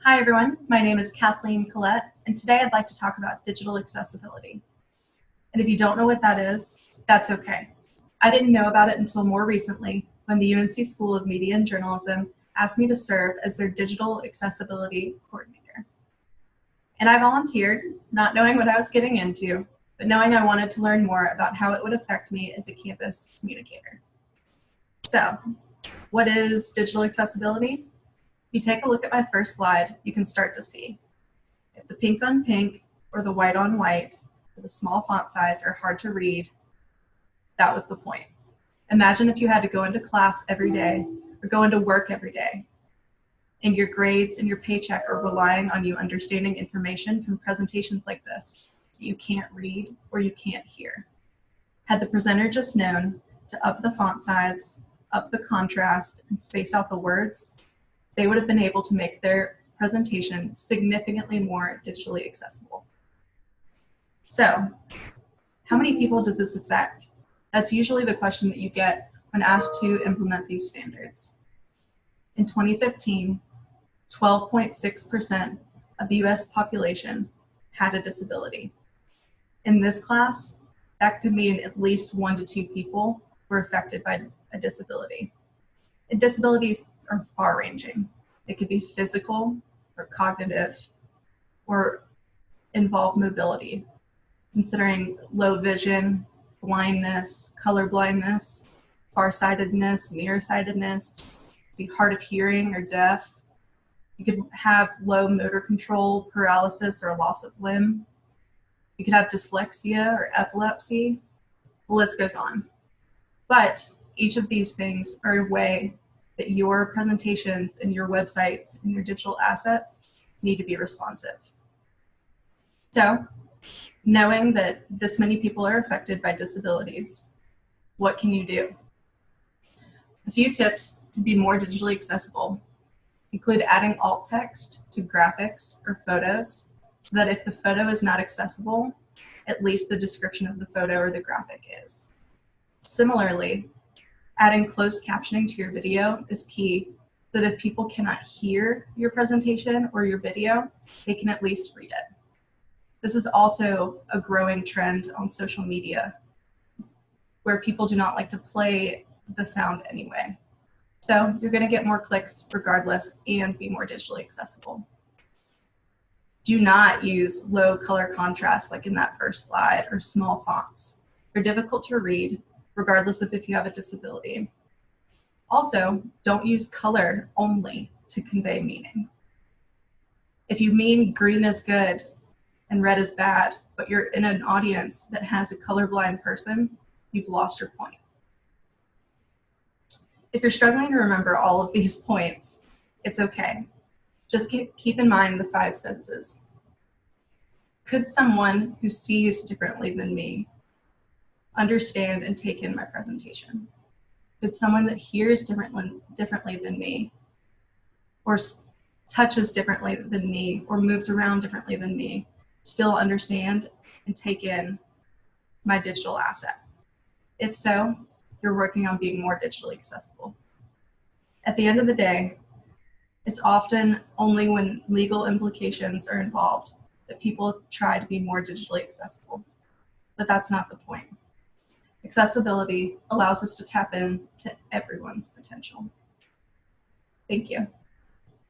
Hi everyone, my name is Kathleen Collette, and today I'd like to talk about digital accessibility. And if you don't know what that is, that's okay. I didn't know about it until more recently when the UNC School of Media and Journalism asked me to serve as their digital accessibility coordinator. And I volunteered, not knowing what I was getting into, but knowing I wanted to learn more about how it would affect me as a campus communicator. So, what is digital accessibility? If you take a look at my first slide, you can start to see. If the pink on pink or the white on white or the small font size are hard to read, that was the point. Imagine if you had to go into class every day or go into work every day, and your grades and your paycheck are relying on you understanding information from presentations like this that you can't read or you can't hear. Had the presenter just known to up the font size, up the contrast, and space out the words, they would have been able to make their presentation significantly more digitally accessible. So, how many people does this affect? That's usually the question that you get when asked to implement these standards. In 2015, 12.6% of the US population had a disability. In this class, that could mean at least 1 to 2 people were affected by a disability. And disabilities are far-ranging. It could be physical or cognitive or involve mobility, considering low vision, blindness, color blindness, farsightedness, nearsightedness, be hard of hearing or deaf. You could have low motor control, paralysis, or loss of limb. You could have dyslexia or epilepsy. The list goes on. But each of these things are a way that your presentations and your websites and your digital assets need to be responsive. So, knowing that this many people are affected by disabilities, what can you do? A few tips to be more digitally accessible include adding alt text to graphics or photos so that if the photo is not accessible, at least the description of the photo or the graphic is. Similarly, adding closed captioning to your video is key so that if people cannot hear your presentation or your video, they can at least read it. This is also a growing trend on social media where people do not like to play the sound anyway. So you're going to get more clicks regardless and be more digitally accessible. Do not use low color contrast like in that first slide or small fonts. They're difficult to read regardless of if you have a disability. Also, don't use color only to convey meaning. If you mean green is good and red is bad, but you're in an audience that has a colorblind person, you've lost your point. If you're struggling to remember all of these points, it's okay. Just keep in mind the 5 senses. Could someone who sees differently than me understand and take in my presentation? Could someone that hears differently than me, or touches differently than me, or moves around differently than me, still understand and take in my digital asset? If so, you're working on being more digitally accessible. At the end of the day, it's often only when legal implications are involved that people try to be more digitally accessible, but that's not the point. Accessibility allows us to tap into everyone's potential. Thank you.